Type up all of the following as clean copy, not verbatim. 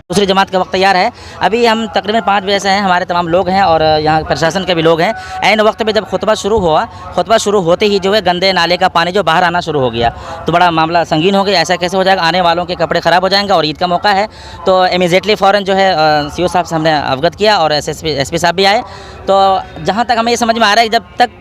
दूसरी जमात का वक्त तैयार है। अभी हम तकरीबन 5 बजे से हैं, हमारे तमाम लोग हैं और यहाँ प्रशासन के भी लोग हैं। ऐन वक्त पे जब खुतबा शुरू हुआ, खुतबा शुरू होते ही जो है गंदे नाले का पानी जो बाहर आना शुरू हो गया, तो बड़ा मामला संगीन हो गया। ऐसा कैसे हो जाएगा, आने वालों के कपड़े ख़राब हो जाएंगे और ईद का मौका है। तो इमीडिएटली फ़ौरन जो है CO साहब से हमने अवगत किया और SP साहब भी आए। तो जहाँ तक हमें ये समझ में आ रहा है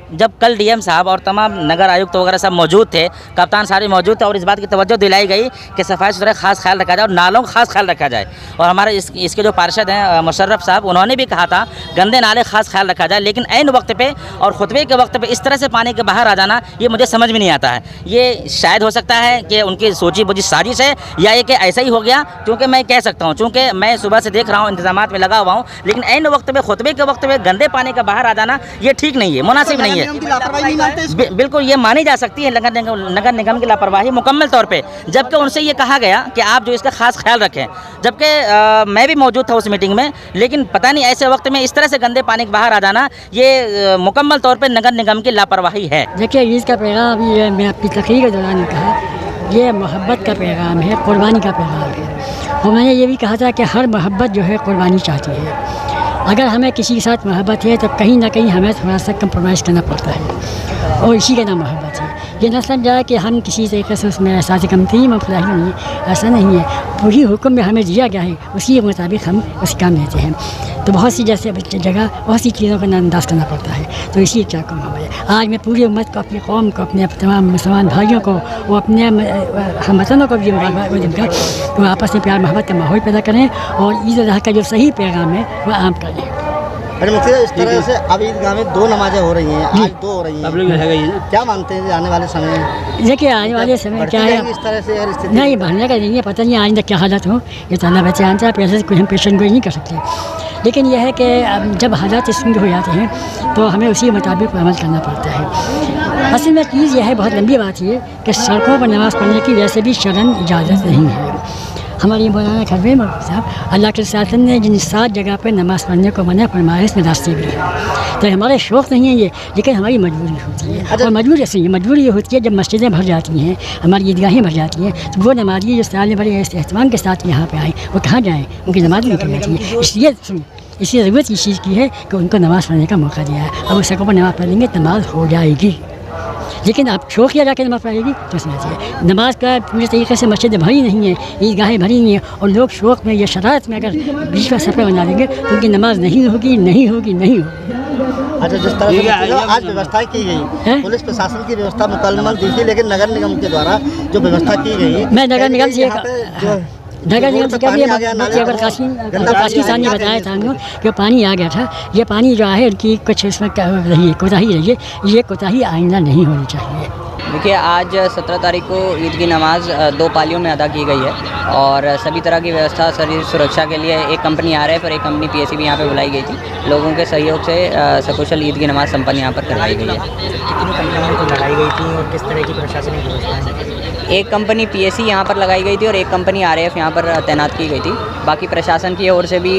जब कल DM साहब और तमाम नगर आयुक्त वगैरह सब मौजूद थे, कप्तान साहब भी मौजूद थे और इस बात की तवज्जो दिलाई गई कि सफाई सुथरा खास ख्याल रखा जाए और नालों का खास ख्याल रखा जाए। और हमारे इसके जो पार्षद हैं मुशर्रफ साहब, उन्होंने भी कहा था गंदे नाले खास ख्याल रखा जाए। लेकिन ऐन वक्त पे और खुतबे के वक्त पे इस तरह से पानी के बाहर आ जाना, ये मुझे समझ में नहीं आता है। ये शायद हो सकता है कि उनकी सोची बुझी साजिश है या ये कि ऐसा ही हो गया। क्योंकि मैं कह सकता हूँ, चूँकि मैं सुबह से देख रहा हूँ, इंतजामात में लगा हुआ हूँ, लेकिन ऐन वक्त पे खुतबे के वक्त में गंदे पानी का बाहर आ जाना ये ठीक नहीं है, मुनासिब नहीं है। बिल्कुल ये मानी जा सकती है नगर निगम की लापरवाही मुकम्मल तौर पे, जबकि उनसे ये कहा गया कि आप जो इसका खास ख्याल रखें। जबकि मैं भी मौजूद था उस मीटिंग में, लेकिन पता नहीं ऐसे वक्त में इस तरह से गंदे पानी के बाहर आ जाना ये मुकम्मल तौर पे नगर निगम की लापरवाही है। देखिए, ईद का पैगाम अभी मैं अपनी तकरीर के दौरान कहा, ये मोहब्बत का पैगाम है, कुर्बानी का पैगाम है। और मैंने ये भी कहा था कि हर मोहब्बत जो है कुर्बानी चाहती है। अगर हमें किसी के साथ मोहब्बत है तो कहीं ना कहीं हमें थोड़ा सा कंप्रोमाइज़ करना पड़ता है, और इसी का नाम मोहब्बत है। ये न समझा कि हम किसी तरीके से उसमें एहसास कमतरी में फलाही नहीं, ऐसा नहीं है। पूरी हुक्म में हमें दिया गया है, उसी के मुताबिक हम उस काम लेते हैं। तो बहुत सी जैसे जगह बहुत सी चीज़ों का नज़रअंदाज करना पड़ता है। तो इसी क्या कम हमें आज मैं पूरी उम्मत को, अपनी कौम को, अपने तमाम मुसलमान भाइयों को, वो अपने हम वतनों को भी वो आपस में प्यार मोहब्बत का माहौल पैदा करें और ईद अज़हा का जो सही पैगाम है वह आम करें। अरे मुझे इस तरह से अब ईदगाह में 2 नमाज़ें हो रही हैं, आज 2 हो रही हैं, क्या मानते हैं आने वाले समय में? देखिए, आने वाले समय क्या है, इस तरह से स्थिति नहीं बढ़ने का नहीं है, पता नहीं आइंदा क्या हालत हो, ये तो अल्लाह बच्चे जानता है। पैसे कोई हम पेशन गोई नहीं कर सकते, लेकिन यह है कि जब हालात स्थिर हो जाते हैं तो हमें उसी के मुताबिक अमल करना पड़ता है। असल में चीज़ यह है, बहुत लंबी बात ये कि सड़कों पर नमाज़ पढ़ने की वैसे भी शरन इजाज़त नहीं है। हमारी मौलाना खरवे साहब, अल्लाह के शासन ने जिन 7 जगह पर नमाज़ पढ़ने को मना फरमाया, इसमें रास्ते भी हैं। तो हमारे शौक़ नहीं है ये, लेकिन हमारी मजबूरी होती है। और मजबूरी ऐसी है, मजबूरी ये होती है जब मस्जिदें भर जाती हैं, हमारी ईदगाहें भर जाती हैं, तो वो नमाज़ी जो साल बड़े एहतमाम के साथ यहाँ पे आए, वो कहाँ जाएँ, उनकी नमाज़ नहीं करनी चाहिए। इसलिए ज़रूरत इस चीज़ की है कि उनको नमाज़ पढ़ने का मौका दिया है। अब उस सड़कों पर नमाज़ पढ़ेंगे नमाज़ हो जाएगी, लेकिन आप शौक़ किया जाकर नमाज़ पढ़ेगी तो समझ चाहिए। नमाज़ का पूरी तरीके से मस्जिदें भरी नहीं है, ईदगाहें भरी नहीं है, और लोग शौक़ में या शरारत में अगर बीच का सफ़र बना देंगे तो उनकी नमाज़ नहीं होगी। अच्छा, जिस तरह से आज व्यवस्थाएं की गई, पुलिस प्रशासन की व्यवस्था मुकम्मल दी थी, लेकिन नगर निगम के द्वारा जो व्यवस्था की गई, मैं नगर निगम से काशी साहब ने बताया था हमको कि पानी आ गया था। ये पानी जो है उनकी कुछ इसमें कोताही रही है, ये कोताही आइंदा नहीं होनी चाहिए। देखिए, आज 17 तारीख को ईद की नमाज़ 2 पालियों में अदा की गई है और सभी तरह की व्यवस्था शरीर सुरक्षा के लिए एक कंपनी RF और एक कंपनी PSE भी यहाँ पे बुलाई गई थी। लोगों के सहयोग से सकुशल ईद की नमाज़ संपन्न यहाँ पर करवाई गई है। कितनी कंपनियों को लगाई गई थी और किस तरह की प्रशासनिक व्यवस्था है? एक कंपनी PSE यहाँ पर लगाई गई थी और एक कंपनी RF यहाँ पर तैनात की गई थी। बाकी प्रशासन की ओर से भी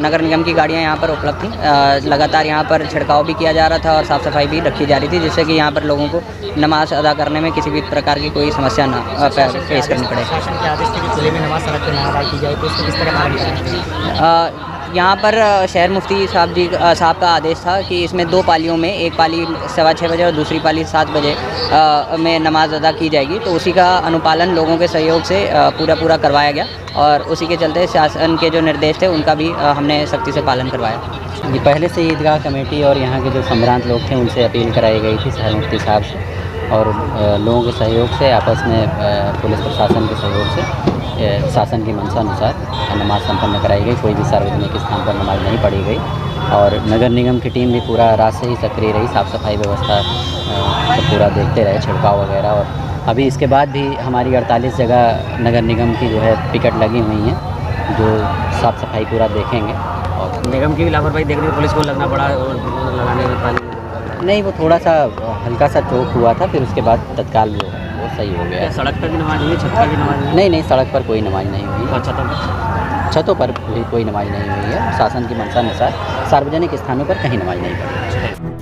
नगर निगम की गाड़ियाँ यहाँ पर उपलब्ध थीं। लगातार यहाँ पर छिड़काव भी किया जा रहा था और साफ़ सफाई भी रखी जा रही थी, जिससे कि यहाँ पर लोगों को नमाज़ अदा करने में किसी भी प्रकार की कोई समस्या ना फेस करनी पड़े। प्रशासन के आदेश थे कि खुले में नमाज सड़क पर ना अदा की जाए, तो इसको किस तरह पालन करें? यहाँ पर शहर मुफ्ती साहब का आदेश था कि इसमें 2 पालियों में, एक पाली 6:15 बजे और दूसरी पाली 7 बजे में नमाज़ अदा की जाएगी। तो उसी का अनुपालन लोगों के सहयोग से पूरा करवाया गया और उसी के चलते शासन के जो निर्देश थे उनका भी हमने सख्ती से पालन करवाया। जी, पहले से ईदगाह कमेटी और यहाँ के जो सम्भ्रांत लोग थे उनसे अपील कराई गई थी शहर मुफ्ती साहब से, और लोगों के सहयोग से, आपस में पुलिस प्रशासन के सहयोग से शासन की मंशा अनुसार नमाज संपन्न कराई गई। कोई भी सार्वजनिक स्थान पर नमाज नहीं पढ़ी गई और नगर निगम की टीम भी पूरा रात से ही सक्रिय रही, साफ़ सफाई व्यवस्था तो पूरा देखते रहे, छिड़काव वगैरह। और अभी इसके बाद भी हमारी 48 जगह नगर निगम की जो है पिकेट लगी हुई हैं, जो साफ़ सफाई पूरा देखेंगे। और निगम की भी लापरवाही देखने को पुलिस को लगना पड़ा और लगाने में पानी नहीं, वो थोड़ा सा हल्का सा चौक हुआ था, फिर उसके बाद तत्काल वो सही हो गया। सड़क पर भी नमाज हुई, छत पर भी नमाज हुई? नहीं, सड़क पर कोई नमाज नहीं हुई। छतों पर भी कोई नमाज नहीं हुई है। शासन की मंशा अनुसार सार्वजनिक स्थानों पर कहीं नमाज नहीं पढ़ी।